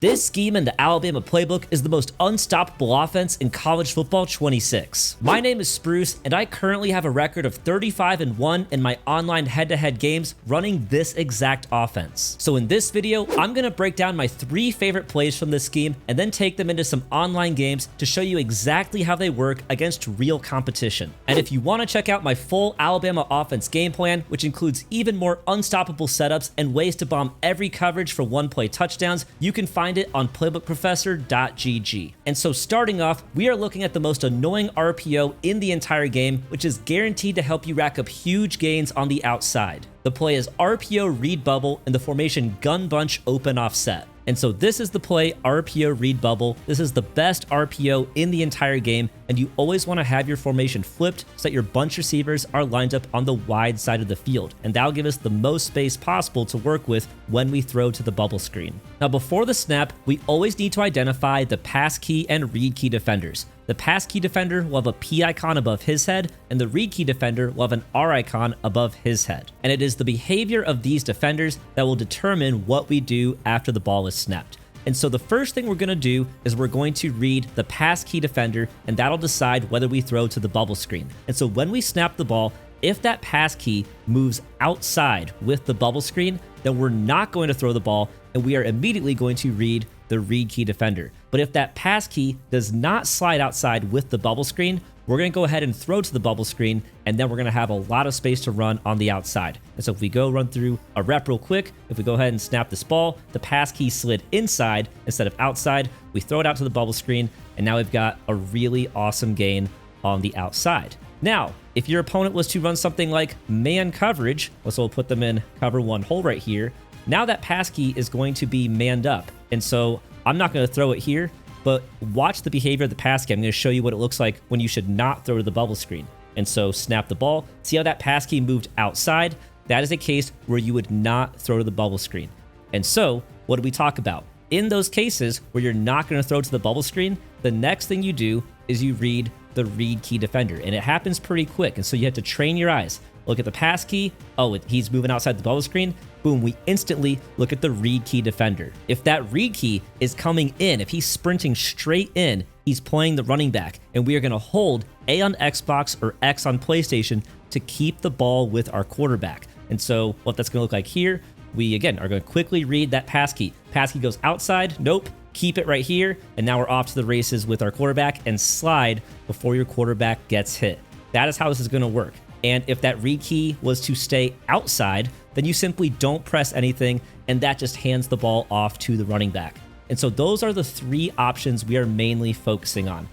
This scheme in the Alabama playbook is the most unstoppable offense in college football 26. My name is Spruce, and I currently have a record of 35-1 in my online head-to-head games running this exact offense. So in this video, I'm going to break down my 3 favorite plays from this scheme and then take them into some online games to show you exactly how they work against real competition. And if you want to check out my full Alabama offense game plan, which includes even more unstoppable setups and ways to bomb every coverage for one-play touchdowns, you can find it on playbookprofessor.gg. And so starting off, we are looking at the most annoying RPO in the entire game, which is guaranteed to help you rack up huge gains on the outside. The play is RPO Read Bubble in the formation Gun Bunch Open Offset. And so this is the play RPO Read Bubble. This is the best RPO in the entire game, and you always want to have your formation flipped so that your bunch receivers are lined up on the wide side of the field, and that'll give us the most space possible to work with when we throw to the bubble screen. Now before the snap, we always need to identify the pass key and read key defenders. The pass key defender will have a P icon above his head, and the read key defender will have an R icon above his head. And it is the behavior of these defenders that will determine what we do after the ball is snapped. And so the first thing we're going to do is we're going to read the pass key defender, and that'll decide whether we throw to the bubble screen. And so when we snap the ball, if that pass key moves outside with the bubble screen, then we're not going to throw the ball, and we are immediately going to read the read key defender. But if that pass key does not slide outside with the bubble screen, we're going to go ahead and throw to the bubble screen, and then we're going to have a lot of space to run on the outside. And so if we go run through a rep real quick, if we go ahead and snap this ball, the pass key slid inside instead of outside. We throw it out to the bubble screen, and now we've got a really awesome gain on the outside. Now, if your opponent was to run something like man coverage, so we'll put them in cover 1 hole right here, now that pass key is going to be manned up. And so I'm not going to throw it here, but watch the behavior of the pass key. I'm going to show you what it looks like when you should not throw to the bubble screen. And so snap the ball. See how that pass key moved outside? That is a case where you would not throw to the bubble screen. And so what do we talk about? In those cases where you're not going to throw to the bubble screen, the next thing you do is you read the read key defender, and it happens pretty quick. And so you have to train your eyes. Look at the pass key. Oh, he's moving outside the bubble screen. Boom, we instantly look at the read key defender. If that read key is coming in, if he's sprinting straight in, he's playing the running back, and we are going to hold A on Xbox or X on PlayStation to keep the ball with our quarterback. And so what that's going to look like here, we again are going to quickly read that pass key. Pass key goes outside. Nope. Keep it right here. And now we're off to the races with our quarterback, and slide before your quarterback gets hit. That is how this is going to work. And if that read key was to stay outside, then you simply don't press anything, and that just hands the ball off to the running back. And so those are the 3 options we are mainly focusing on.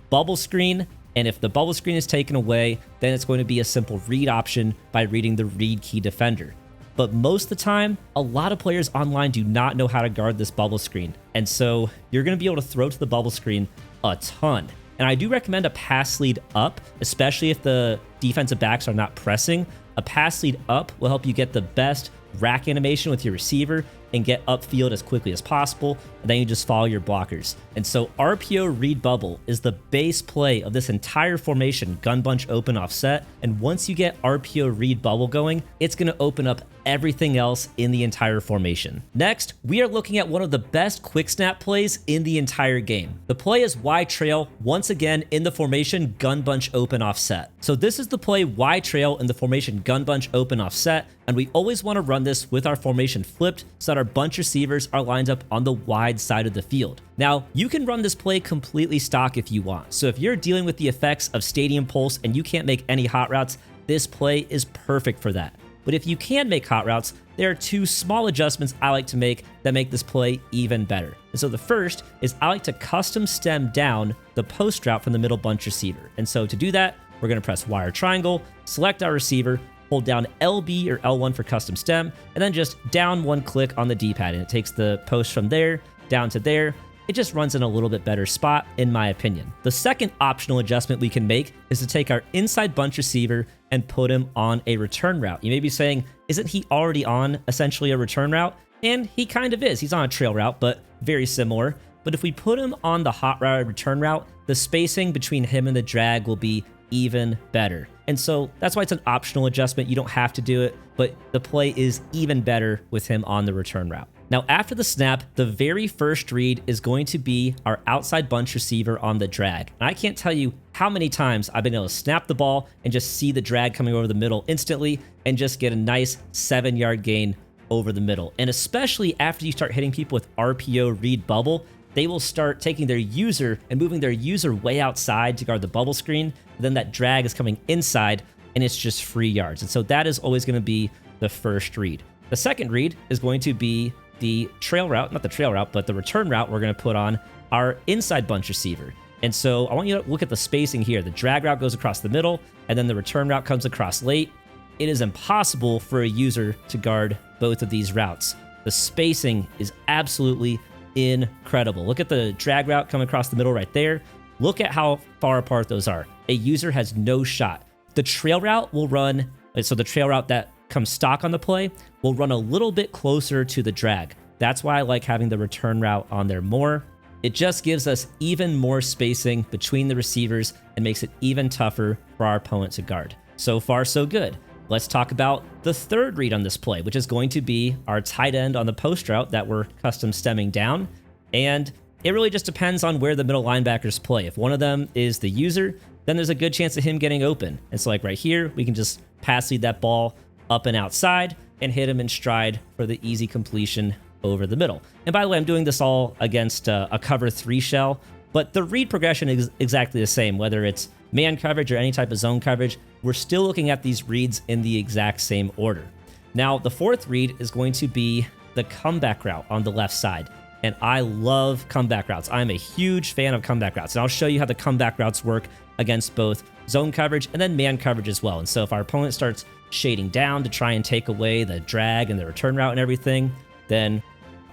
Bubble screen, and if the bubble screen is taken away, then it's going to be a simple read option by reading the read key defender. But most of the time, a lot of players online do not know how to guard this bubble screen. And so you're going to be able to throw to the bubble screen a ton. And I do recommend a pass lead up, especially if the defensive backs are not pressing. A pass lead up will help you get the best rack animation with your receiver and get upfield as quickly as possible, and then you just follow your blockers. And so RPO Read Bubble is the base play of this entire formation, Gun Bunch Open Offset, and once you get RPO Read Bubble going, it's going to open up everything else in the entire formation. Next, we are looking at one of the best quick snap plays in the entire game. The play is Y Trail, once again in the formation Gun Bunch Open Offset. So this is the play Y Trail in the formation Gun Bunch Open Offset, and we always want to run this with our formation flipped so that our bunch receivers are lined up on the wide side of the field. Now, you can run this play completely stock if you want. So if you're dealing with the effects of Stadium Pulse and you can't make any hot routes, this play is perfect for that. But if you can make hot routes, there are 2 small adjustments I like to make that make this play even better. And so the first is I like to custom stem down the post route from the middle bunch receiver. And so to do that, we're going to press Y or triangle, select our receiver, hold down LB or L1 for custom stem, and then just down 1 click on the D-pad, and it takes the post from there down to there. It just runs in a little bit better spot, in my opinion. The second optional adjustment we can make is to take our inside bunch receiver and put him on a return route. You may be saying, isn't he already on essentially a return route? And he kind of is. He's on a trail route, but very similar. But if we put him on the hot route return route, the spacing between him and the drag will be even better. And so that's why it's an optional adjustment. You don't have to do it, but the play is even better with him on the return route. Now, after the snap, the very first read is going to be our outside bunch receiver on the drag. And I can't tell you how many times I've been able to snap the ball and just see the drag coming over the middle instantly and just get a nice 7-yard gain over the middle. And especially after you start hitting people with RPO Read Bubble, they will start taking their user and moving their user way outside to guard the bubble screen. And then that drag is coming inside and it's just free yards. And so that is always going to be the first read. The second read is going to be the trail route, not the trail route, but the return route we're going to put on our inside bunch receiver. And so I want you to look at the spacing here. The drag route goes across the middle, and then the return route comes across late. It is impossible for a user to guard both of these routes. The spacing is absolutely incredible. Look at the drag route coming across the middle right there. Look at how far apart those are. A user has no shot. The trail route will run, so the trail route that comes stock on the play will run a little bit closer to the drag. That's why I like having the return route on there more. It just gives us even more spacing between the receivers and makes it even tougher for our opponent to guard. So far, so good. Let's talk about the third read on this play, which is going to be our tight end on the post route that we're custom stemming down. And it really just depends on where the middle linebackers play. If one of them is the user, then there's a good chance of him getting open. And so like right here, we can just pass lead that ball up and outside and hit him in stride for the easy completion over the middle. And by the way, I'm doing this all against a cover 3 shell, but the read progression is exactly the same, whether it's man coverage or any type of zone coverage. We're still looking at these reads in the exact same order. Now, the fourth read is going to be the comeback route on the left side. And I love comeback routes. I'm a huge fan of comeback routes. And I'll show you how the comeback routes work against both zone coverage and then man coverage as well. And so if our opponent starts shading down to try and take away the drag and the return route and everything, then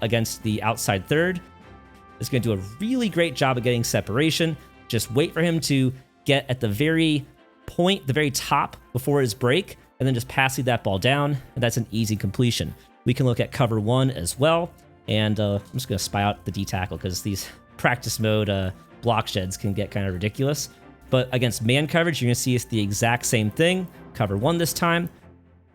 against the outside third, it's going to do a really great job of getting separation. Just wait for him to get at the very point, the very top before his break, and then just pass that ball down, and that's an easy completion. We can look at cover 1 as well, and I'm just going to spy out the D tackle because these practice mode block sheds can get kind of ridiculous. But against man coverage, you're going to see it's the exact same thing. Cover 1 this time.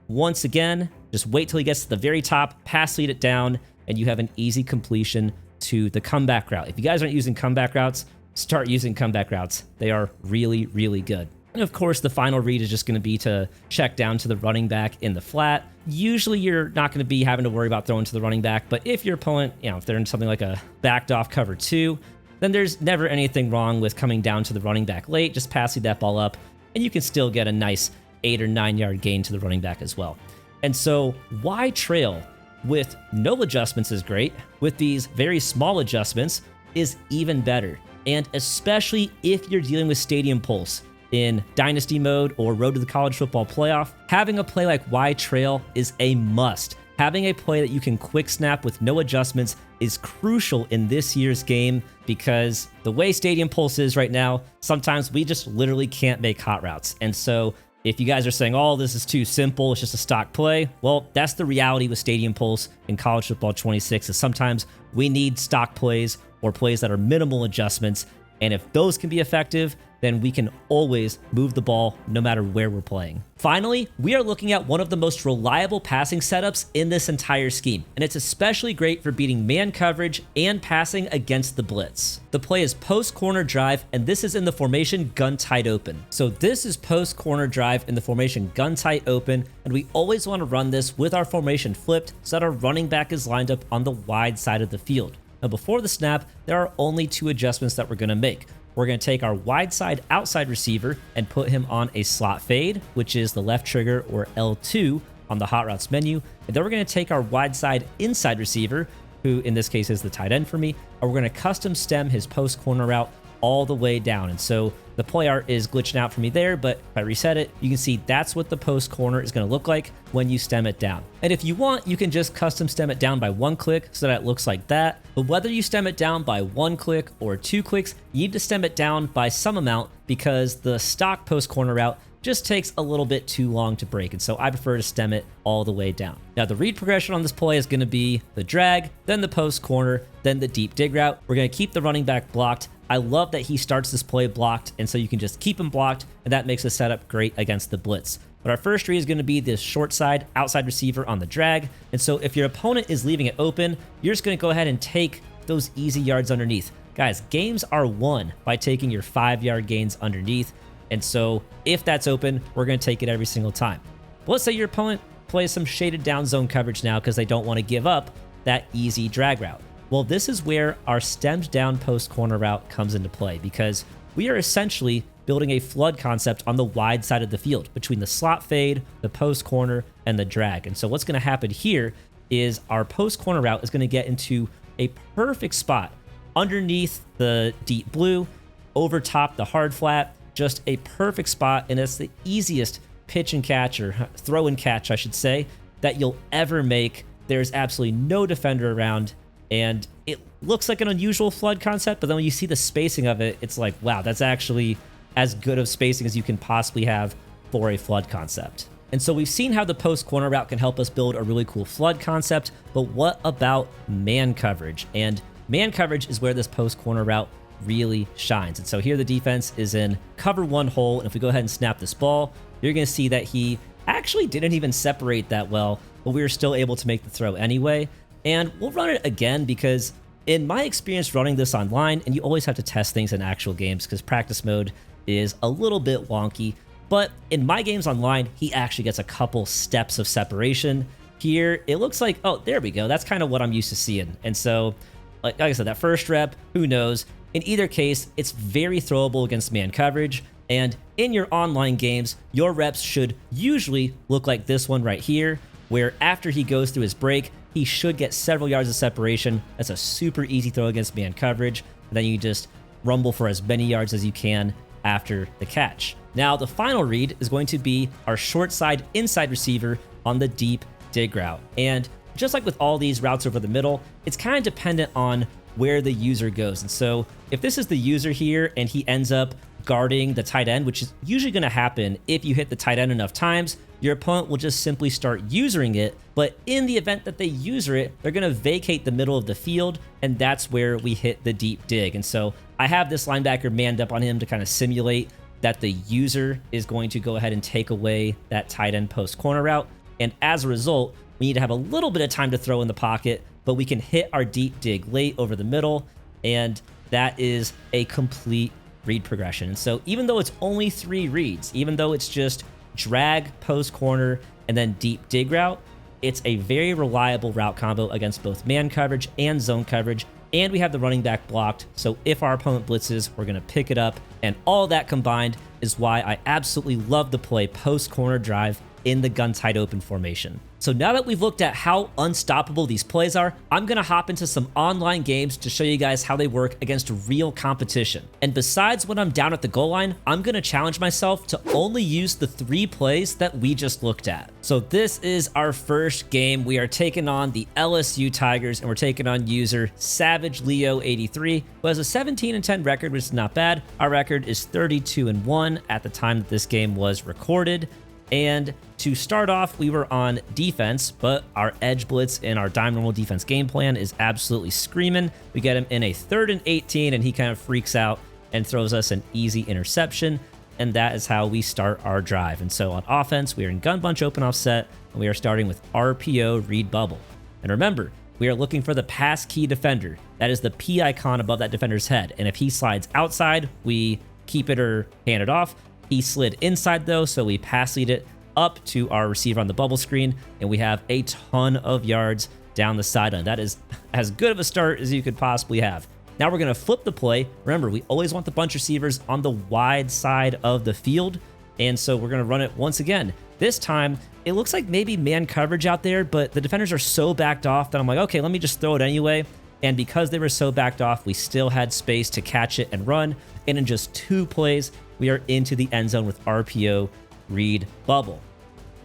Once again, just wait till he gets to the very top, pass lead it down, and you have an easy completion to the comeback route. If you guys aren't using comeback routes, start using comeback routes. They are really, really good. And of course, the final read is just going to be to check down to the running back in the flat. Usually you're not going to be having to worry about throwing to the running back, but if your opponent, if they're in something like a backed off cover 2, then there's never anything wrong with coming down to the running back late, just passing that ball up, and you can still get a nice 8 or 9 yard gain to the running back as well. And so why trail with no adjustments is great. With these very small adjustments is even better. And especially if you're dealing with Stadium Pulse in Dynasty mode or Road to the College Football Playoff, having a play like Y Trail is a must. Having a play that you can quick snap with no adjustments is crucial in this year's game because the way Stadium Pulse is right now, sometimes we just literally can't make hot routes. And so if you guys are saying, oh, this is too simple, it's just a stock play, well, that's the reality with Stadium Pulse in College Football 26 is sometimes we need stock plays or plays that are minimal adjustments. And if those can be effective, then we can always move the ball no matter where we're playing. Finally, we are looking at one of the most reliable passing setups in this entire scheme, and it's especially great for beating man coverage and passing against the blitz. The play is post corner drive, and this is in the formation gun tight open. So this is post corner drive in the formation gun tight open, and we always want to run this with our formation flipped so that our running back is lined up on the wide side of the field. Now before the snap, there are only 2 adjustments that we're going to make. We're going to take our wide side outside receiver and put him on a slot fade, which is the left trigger or L2 on the hot routes menu. And then we're going to take our wide side inside receiver, who in this case is the tight end for me, and we're going to custom stem his post corner route all the way down. And so the play art is glitching out for me there, but if I reset it, you can see that's what the post corner is going to look like when you stem it down. And if you want, you can just custom stem it down by 1 click so that it looks like that. But whether you stem it down by 1 click or 2 clicks, you need to stem it down by some amount because the stock post corner route just takes a little bit too long to break. And so I prefer to stem it all the way down. Now the read progression on this play is going to be the drag, then the post corner, then the deep dig route. We're going to keep the running back blocked. I love that he starts this play blocked, and so you can just keep him blocked, and that makes the setup great against the blitz. But our first read is going to be this short side outside receiver on the drag. And so if your opponent is leaving it open, you're just going to go ahead and take those easy yards underneath. Guys, games are won by taking your 5-yard gains underneath. And so if that's open, we're going to take it every single time. But let's say your opponent plays some shaded down zone coverage now because they don't want to give up that easy drag route. Well, this is where our stemmed down post corner route comes into play, because we are essentially building a flood concept on the wide side of the field between the slot fade, the post corner, and the drag. And so what's going to happen here is our post corner route is going to get into a perfect spot underneath the deep blue, over top the hard flat, just a perfect spot. And it's the easiest pitch and catch, or throw and catch, I should say, that you'll ever make. There's absolutely no defender around, and it looks like an unusual flood concept, but then when you see the spacing of it, it's like, wow, that's actually as good of spacing as you can possibly have for a flood concept. And so we've seen how the post corner route can help us build a really cool flood concept, but what about man coverage? And man coverage is where this post corner route really shines. And so here the defense is in cover one hole, and if we go ahead and snap this ball, you're going to see that he actually didn't even separate that well, but we were still able to make the throw anyway. And we'll run it again because in my experience running this online, and you always have to test things in actual games because practice mode is a little bit wonky, but in my games online, he actually gets a couple steps of separation. Here, it looks like, oh, there we go. That's kind of what I'm used to seeing. And so, like I said, that first rep, who knows? In either case, it's very throwable against man coverage. And in your online games, your reps should usually look like this one right here, where after he goes through his break, he should get several yards of separation. That's a super easy throw against man coverage. And then you just rumble for as many yards as you can after the catch. Now, the final read is going to be our short side inside receiver on the deep dig route. And just like with all these routes over the middle, it's kind of dependent on where the user goes. And so if this is the user here and he ends up guarding the tight end, which is usually going to happen if you hit the tight end enough times, your opponent will just simply start usering it. But in the event that they user it, they're going to vacate the middle of the field, and that's where we hit the deep dig. And so I have this linebacker manned up on him to kind of simulate that the user is going to go ahead and take away that tight end post corner route. And as a result, we need to have a little bit of time to throw in the pocket, but we can hit our deep dig late over the middle, and that is a complete read progression. And so even though it's only 3 reads, even though it's just drag, post corner, and then deep dig route, it's a very reliable route combo against both man coverage and zone coverage. And we have the running back blocked, so if our opponent blitzes, we're going to pick it up. And all that combined is why I absolutely love to play post corner drive in the gun tight open formation. So now that we've looked at how unstoppable these plays are, I'm going to hop into some online games to show you guys how they work against real competition. And besides when I'm down at the goal line, I'm going to challenge myself to only use the 3 plays that we just looked at. So this is our first game. We are taking on the LSU Tigers, and we're taking on user Savage Leo 83, who has a 17-10 record, which is not bad. Our record is 32-1 at the time that this game was recorded. And to start off, we were on defense, but our edge blitz in our dime normal defense game plan is absolutely screaming. We get him in a 3rd and 18, and he kind of freaks out and throws us an easy interception. And that is how we start our drive. And so on offense, we are in gun bunch open offset, and we are starting with RPO Read Bubble. And remember, we are looking for the pass key defender. That is the P icon above that defender's head. And if he slides outside, we keep it or hand it off. He slid inside though, so we pass lead it up to our receiver on the bubble screen, and we have a ton of yards down the sideline. That is as good of a start as you could possibly have. Now we're going to flip the play. Remember, we always want the bunch receivers on the wide side of the field, and so we're going to run it once again. This time, it looks like maybe man coverage out there, but the defenders are so backed off that I'm like, okay, let me just throw it anyway. And because they were so backed off, we still had space to catch it and run. And in just 2 plays, we are into the end zone with RPO Read Bubble.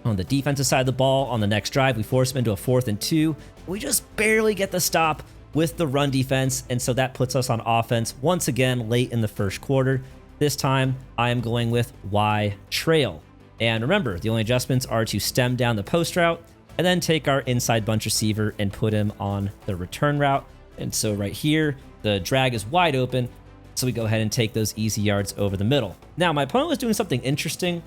On the defensive side of the ball, on the next drive, we force them into a 4th and 2. We just barely get the stop with the run defense, and so that puts us on offense once again late in the first quarter. This time, I am going with Y trail. And remember, the only adjustments are to stem down the post route and then take our inside bunch receiver and put him on the return route. And so right here, the drag is wide open, so we go ahead and take those easy yards over the middle. Now, my opponent was doing something interesting.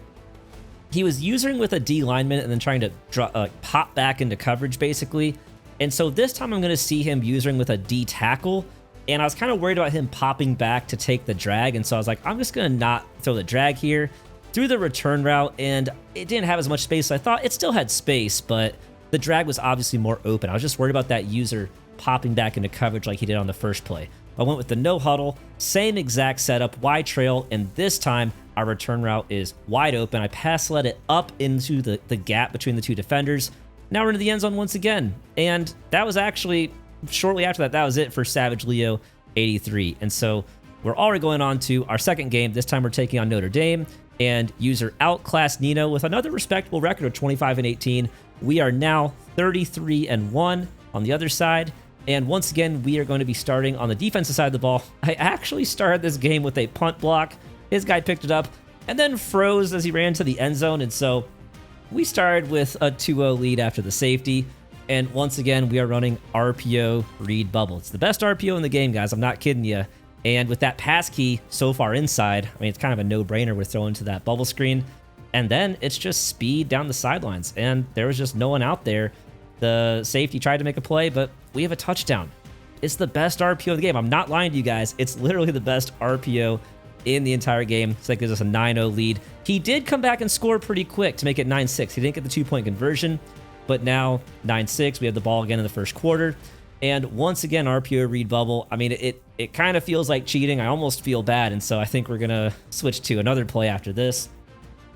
he was using with a D lineman and then trying to pop back into coverage, basically. And so this time I'm going to see him using with a D tackle. And I was kind of worried about him popping back to take the drag. And so I was like, I'm just going to not throw the drag here. Through the return route, and it didn't have as much space as I thought. It still had space, but the drag was obviously more open. I was just worried about that user popping back into coverage like he did on the first play. I went with the no huddle, same exact setup, wide trail, and this time our return route is wide open. I pass led it up into the gap between the two defenders. Now we're into the end zone once again, and that was actually, shortly after that, that was it for Savage Leo 83. And so we're already going on to our second game. This time we're taking on Notre Dame, and user outclassed Nino with another respectable record of 25-18. We are now 33-1 on the other side. And once again, we are going to be starting on the defensive side of the ball. I actually started this game with a punt block. His guy picked it up and then froze as he ran to the end zone. And so we started with a 2-0 lead after the safety. And once again, we are running RPO Read Bubble. It's the best RPO in the game, guys. I'm not kidding you. And with that pass key so far inside, I mean, it's kind of a no-brainer. We're throwing to that bubble screen. And then it's just speed down the sidelines. And there was just no one out there. The safety tried to make a play, but we have a touchdown. It's the best RPO of the game. I'm not lying to you guys. It's literally the best RPO in the entire game. So that gives us a 9-0 lead. He did come back and score pretty quick to make it 9-6. He didn't get the 2-point conversion, but now 9-6. We have the ball again in the first quarter. And once again, RPO Read Bubble. I mean, it kind of feels like cheating. I almost feel bad. And so I think we're going to switch to another play after this.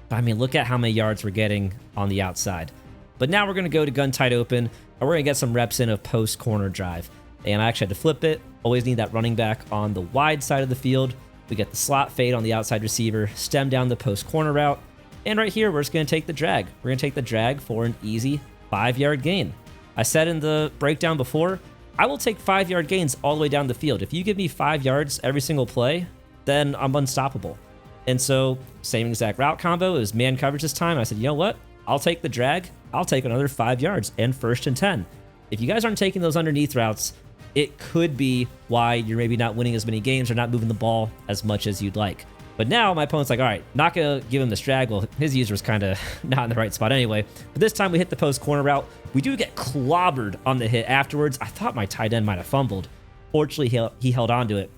But I mean, look at how many yards we're getting on the outside. But now we're going to go to gun tight open, and we're going to get some reps in of post corner drive. And I actually had to flip it. Always need that running back on the wide side of the field. We get the slot fade on the outside receiver, stem down the post corner route. And right here, we're just going to take the drag. We're going to take the drag for an easy 5-yard gain. I said in the breakdown before, I will take 5-yard gains all the way down the field. If you give me 5 yards every single play, then I'm unstoppable. And so, same exact route combo. It was man coverage this time. I said, you know what? I'll take the drag. I'll take another 5 yards and 1st and 10. If you guys aren't taking those underneath routes, it could be why you're maybe not winning as many games or not moving the ball as much as you'd like. But now my opponent's like, all right, not going to give him this drag. Well, his user was kind of not in the right spot anyway. But this time we hit the post corner route. We do get clobbered on the hit afterwards. I thought my tight end might have fumbled. Fortunately, he held on to it.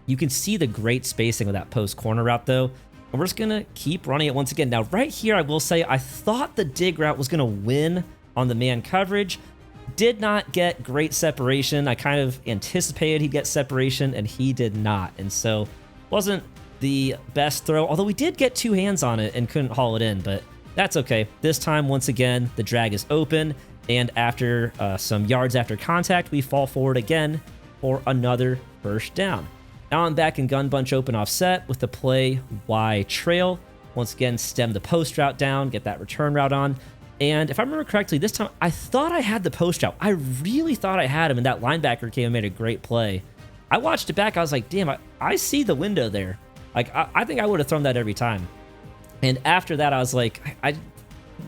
You can see the great spacing of that post corner route, though. And we're just going to keep running it once again. Now, right here, I will say, I thought the dig route was going to win on the man coverage. Did not get great separation. I kind of anticipated he'd get separation, and he did not. And so, wasn't the best throw, although we did get 2 hands on it and couldn't haul it in, but that's okay. This time, once again, the drag is open, and after some yards after contact, we fall forward again for another 1st down. Now I'm back in gun bunch open offset with the play Y trail. Once again, stem the post route down, get that return route on. And if I remember correctly, this time I thought I had the post route. I really thought I had him, and that linebacker came and made a great play. I watched it back. I was like, damn, I see the window there. Like, I think I would have thrown that every time. And after that, I was like,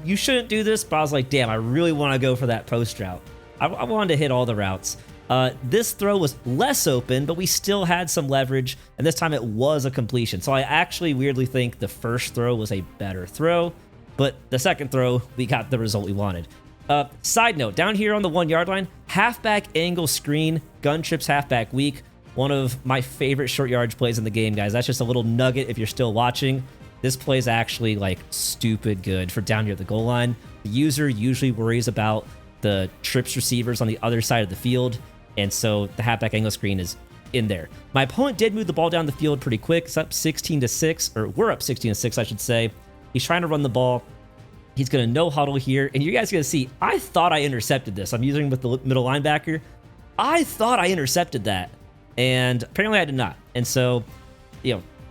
you shouldn't do this, but I was like, damn, I really want to go for that post route. I wanted to hit all the routes. This throw was less open, but we still had some leverage, and this time it was a completion. So I actually weirdly think the first throw was a better throw, but the second throw, we got the result we wanted. Side note, down here on the 1-yard line, halfback angle screen, gun trips halfback weak. One of my favorite short yardage plays in the game, guys. That's just a little nugget if you're still watching. This play is actually like stupid good for down near the goal line. The user usually worries about the trips receivers on the other side of the field, and so the halfback angle screen is in there. My opponent did move the ball down the field pretty quick. It's up 16-6, or we're up 16-6, I should say. He's trying to run the ball. He's going to no huddle here, and you guys are going to see, I thought I intercepted this. I'm using with the middle linebacker. I thought I intercepted that, and apparently I did not. And so,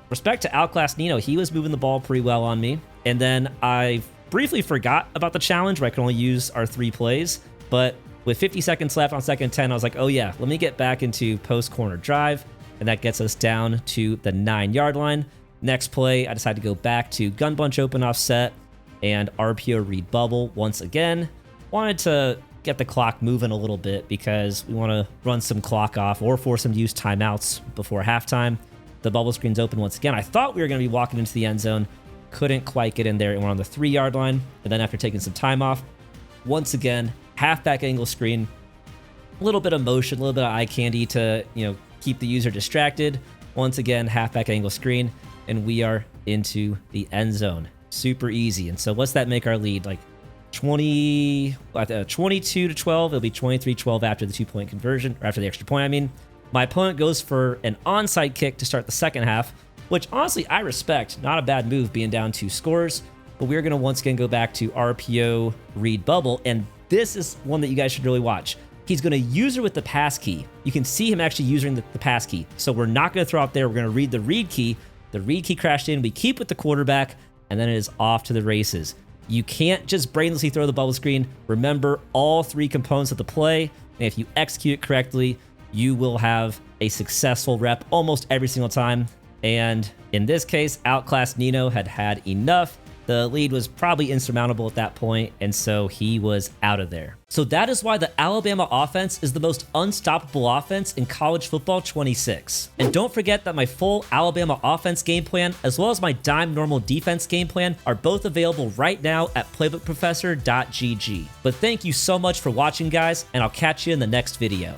respect to outclass Nino, he was moving the ball pretty well on me. And then I briefly forgot about the challenge where I could only use our 3 plays, but with 50 seconds left on 2nd and 10, I was like, oh yeah, let me get back into post corner drive, and that gets us down to the 9-yard line. Next play, I decided to go back to gun bunch open offset and RPO Read Bubble once again. Wanted to get the clock moving a little bit because we want to run some clock off or force them to use timeouts before halftime. The bubble screen's open once again. I thought we were going to be walking into the end zone. couldn't quite get in there, and we're on the 3-yard line. And then after taking some time off, once again, halfback angle screen, a little bit of motion, a little bit of eye candy to, keep the user distracted. Once again, halfback angle screen, and we are into the end zone. Super easy. And so what's that make our lead? Like 22 to 12. It'll be 23-12 after the 2-point conversion, or after the extra point, I mean. My opponent goes for an onside kick to start the second half, which honestly I respect. Not a bad move being down 2 scores. But we're going to once again go back to RPO Read Bubble, and this is one that you guys should really watch. He's going to use her with the pass key. You can see him actually using the pass key. So we're not going to throw out there. We're going to read the read key. The read key crashed in. We keep with the quarterback, and then it is off to the races. You can't just brainlessly throw the bubble screen. Remember all 3 components of the play, and if you execute it correctly, you will have a successful rep almost every single time. And in this case, Outclass Nino had enough. The lead was probably insurmountable at that point, and so he was out of there. So that is why the Alabama offense is the most unstoppable offense in college football 26. And don't forget that my full Alabama offense game plan, as well as my dime normal defense game plan, are both available right now at playbookprofessor.gg. But thank you so much for watching, guys, and I'll catch you in the next video.